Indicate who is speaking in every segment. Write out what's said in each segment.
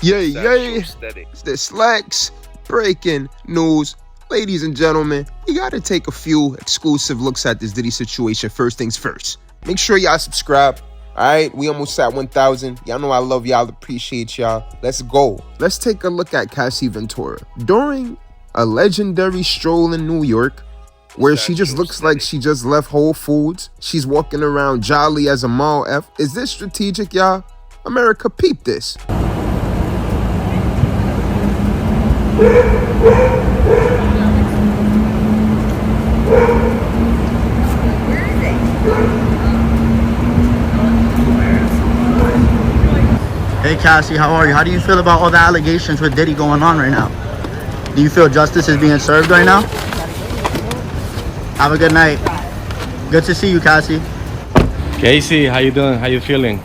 Speaker 1: Yay, this Lex breaking news. Ladies and gentlemen, we gotta take a few exclusive looks at this Diddy situation. First things first, make sure y'all subscribe. Alright, we almost at 1,000. Y'all know I love y'all, appreciate y'all. Let's go. Let's take a look at Cassie Ventura. During a legendary stroll in New York, where she just looks like she just left Whole Foods. She's walking around jolly as a mall F. Is this strategic, y'all? America, peep this.
Speaker 2: Hey Cassie, how are you? How do you feel about all the allegations with Diddy going on right now? Do you feel justice is being served right now? Have a good night. Good to see you, Cassie.
Speaker 3: Casey, how you doing? How you feeling?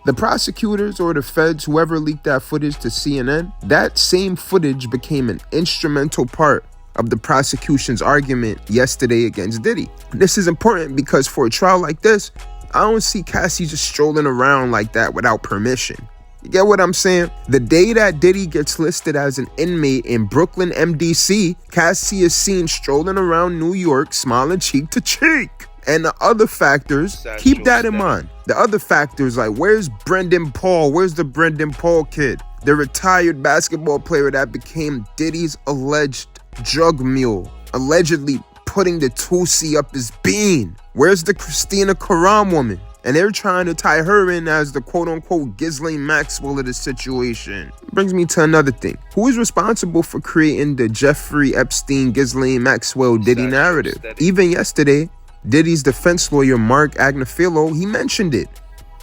Speaker 1: The prosecutors or the feds, whoever leaked that footage to CNN, that same footage became an instrumental part of the prosecution's argument yesterday against Diddy. This is important because for a trial like this, I don't see Cassie just strolling around like that without permission. You get what I'm saying? The day that Diddy gets listed as an inmate in Brooklyn, MDC, Cassie is seen strolling around New York, smiling cheek to cheek. And the other factors, keep that in mind. The other factors like, where's Brendan Paul? Where's the Brendan Paul kid? The retired basketball player that became Diddy's alleged drug mule, allegedly putting the 2C up his bean. Where's the Christina Karam woman? And they're trying to tie her in as the quote-unquote Ghislaine Maxwell of the situation. Brings me to another thing. Who is responsible for creating the Jeffrey Epstein, Ghislaine Maxwell Diddy narrative? Even yesterday, Diddy's defense lawyer, Mark Agnifilo, he mentioned it.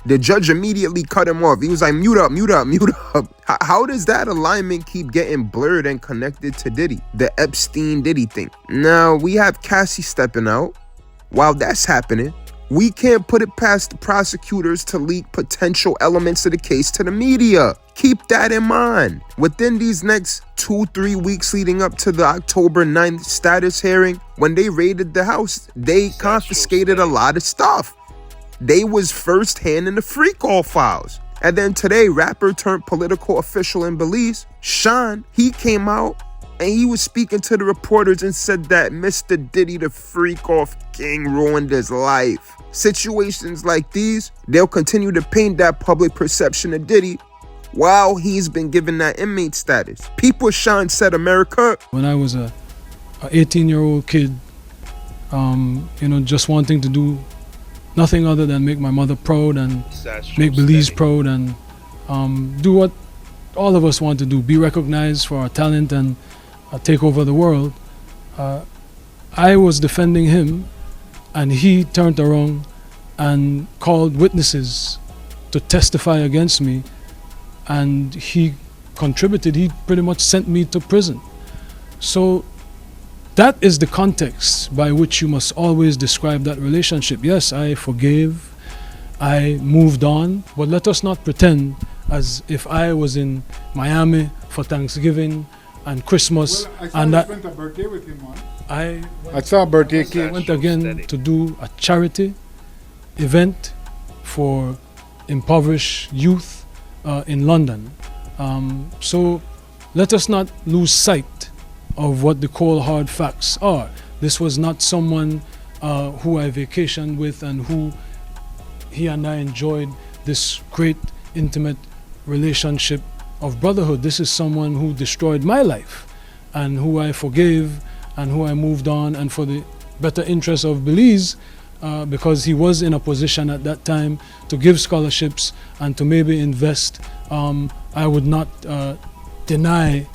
Speaker 1: The judge immediately cut him off. He was like, mute up. How does that alignment keep getting blurred and connected to Diddy? The Epstein Diddy thing. Now, we have Cassie stepping out. While that's happening, we can't put it past the prosecutors to leak potential elements of the case to the media. Keep that in mind. Within these next 2-3 weeks leading up to the October 9th status hearing, when they raided the house, they confiscated a lot of stuff. They was firsthand in the free call files. And then today, rapper turned political official in Belize, Shyne, he came out and he was speaking to the reporters and said that Mr. Diddy, the freak off king, ruined his life. Situations like these, they'll continue to paint that public perception of Diddy while he's been given that inmate status. People, Shyne said, America.
Speaker 4: When I was a 18-year-old kid, just wanting to do nothing other than make my mother proud and make Belize proud and do what all of us want to do, be recognized for our talent and take over the world. I was defending him and he turned around and called witnesses to testify against me, and he contributed. He pretty much sent me to prison. So that is the context by which you must always describe that relationship. Yes, I forgave, I moved on, but let us not pretend as if I was in Miami for Thanksgiving and Christmas.
Speaker 5: Well, I saw
Speaker 4: and
Speaker 5: you
Speaker 4: that
Speaker 5: spent a birthday with him once.
Speaker 4: I
Speaker 5: saw a birthday cake.
Speaker 4: went again to do a charity event for impoverished youth in London. So let us not lose sight of what the cold hard facts are. This was not someone who I vacationed with and who he and I enjoyed this great intimate relationship of brotherhood. This is someone who destroyed my life and who I forgave and who I moved on, and for the better interest of Belize, because he was in a position at that time to give scholarships and to maybe invest. I would not deny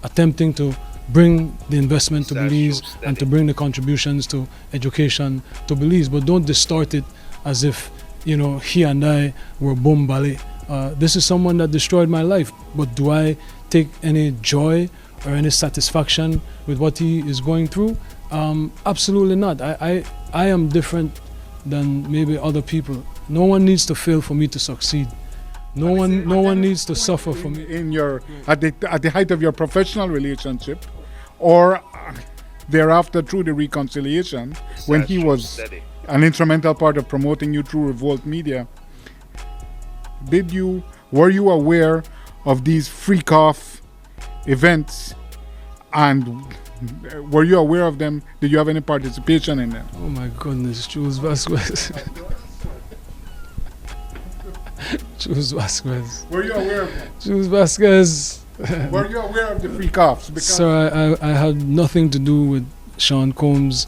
Speaker 4: attempting to bring the investment to Belize and to bring the contributions to education to Belize, but don't distort it as if he and I were bombali. This is someone that destroyed my life, but do I take any joy or any satisfaction with what he is going through? Absolutely not. I am different than maybe other people. No one needs to fail for me to succeed. No one needs to suffer for me.
Speaker 5: In your at the height of your professional relationship, or thereafter through the reconciliation, when he was an instrumental part of promoting you through Revolt Media, were you aware of these freak-off events, and were you aware of them? Did you have any participation in them?
Speaker 4: Oh my goodness, Jules Vasquez. Jules Vasquez.
Speaker 5: Were you aware of them?
Speaker 4: Jules Vasquez.
Speaker 5: Were you aware of the freak-offs?
Speaker 4: Sir, I had nothing to do with Sean Combs'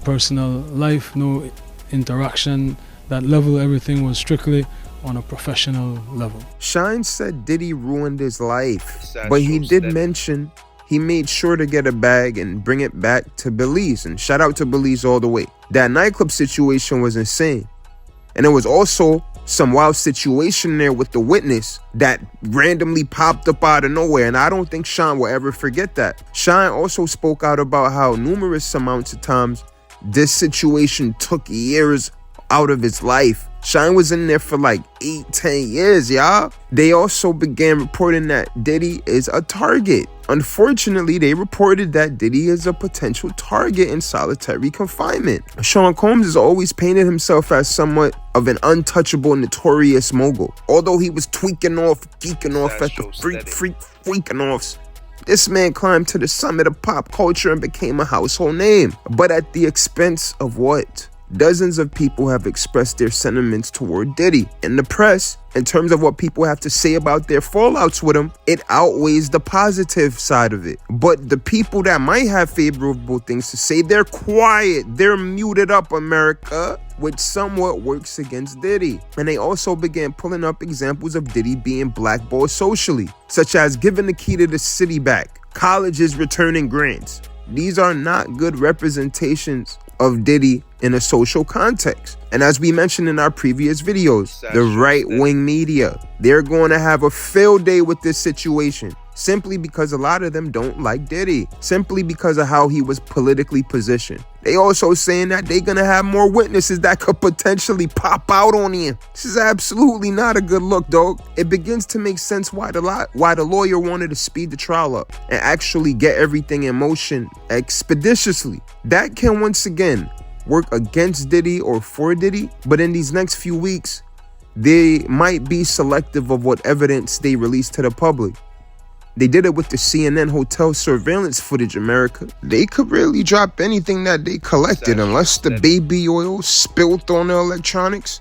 Speaker 4: personal life, no interaction. That level, everything was strictly on a professional level.
Speaker 1: Shyne said Diddy ruined his life, but he did mention he made sure to get a bag and bring it back to Belize, and shout out to Belize all the way. That nightclub situation was insane, and it was also some wild situation there with the witness that randomly popped up out of nowhere, and I don't think Shyne will ever forget that. Shyne also spoke out about how numerous amounts of times this situation took years out of his life. Shyne was in there for like 8-10 years, y'all. They also began reporting that Diddy is a target. Unfortunately, they reported that Diddy is a potential target in solitary confinement. Sean Combs has always painted himself as somewhat of an untouchable, notorious mogul. Although he was tweaking off, geeking off at the freaking offs, this man climbed to the summit of pop culture and became a household name. But at the expense of what? Dozens of people have expressed their sentiments toward Diddy. In the press, in terms of what people have to say about their fallouts with him, it outweighs the positive side of it. But the people that might have favorable things to say, they're quiet, they're muted up, America, which somewhat works against Diddy. And they also began pulling up examples of Diddy being blackballed socially, such as giving the key to the city back, colleges returning grants. These are not good representations of Diddy in a social context. And as we mentioned in our previous videos, the right-wing media, they're going to have a field day with this situation, simply because a lot of them don't like Diddy, simply because of how he was politically positioned. They also saying that they're going to have more witnesses that could potentially pop out on him. This is absolutely not a good look, dog. It begins to make sense why the lawyer wanted to speed the trial up and actually get everything in motion expeditiously. That can once again work against Diddy or for Diddy, but in these next few weeks, they might be selective of what evidence they release to the public. They did it with the CNN hotel surveillance footage, America. They could really drop anything that they collected unless the baby oil spilt on the electronics.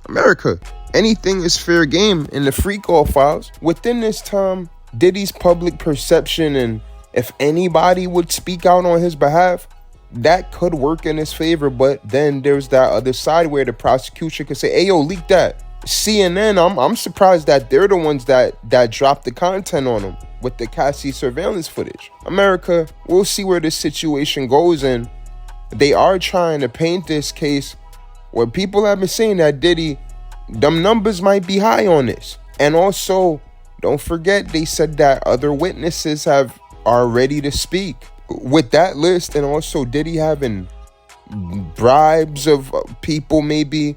Speaker 1: America, anything is fair game in the freak-off files. Within this time, Diddy's public perception, and if anybody would speak out on his behalf, that could work in his favor. But then there's that other side where the prosecution could say, hey, yo, leak that. CNN, I'm surprised that they're the ones that dropped the content on him with the Cassie surveillance footage. America, we'll see where this situation goes, and they are trying to paint this case where people have been saying that Diddy, them numbers might be high on this. And also, don't forget, they said that other witnesses are ready to speak. With that list, and also Diddy having bribes of people, maybe.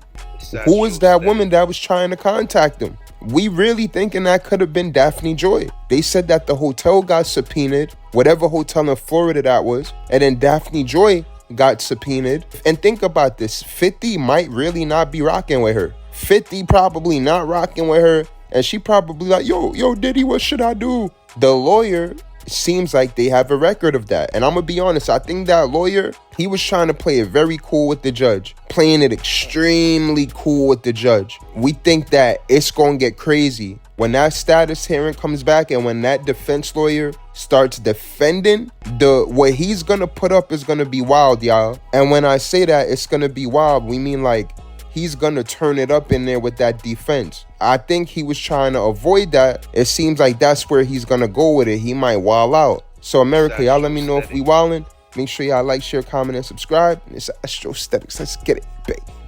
Speaker 1: Who was that woman that was trying to contact him? We really thinking that could have been Daphne Joy. They said that the hotel got subpoenaed, whatever hotel in Florida that was, and then Daphne Joy got subpoenaed. And think about this, 50 might really not be rocking with her. 50 probably not rocking with her, and she probably like, yo, Diddy, what should I do? The lawyer seems like they have a record of that. And I'm gonna be honest, I think that lawyer, he was trying to play it very cool with the judge, playing it extremely cool with the judge. We think that it's gonna get crazy when that status hearing comes back, and when that defense lawyer starts defending, what he's gonna put up is gonna be wild, y'all. And when I say that it's gonna be wild, we mean like he's gonna turn it up in there with that defense. I think he was trying to avoid that. It seems like that's where he's gonna go with it. He might wild out. So America, y'all let me know if we wildin'. Make sure y'all like, share, comment, and subscribe. And it's Astrostetics. Let's get it,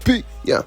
Speaker 1: baby. Yeah.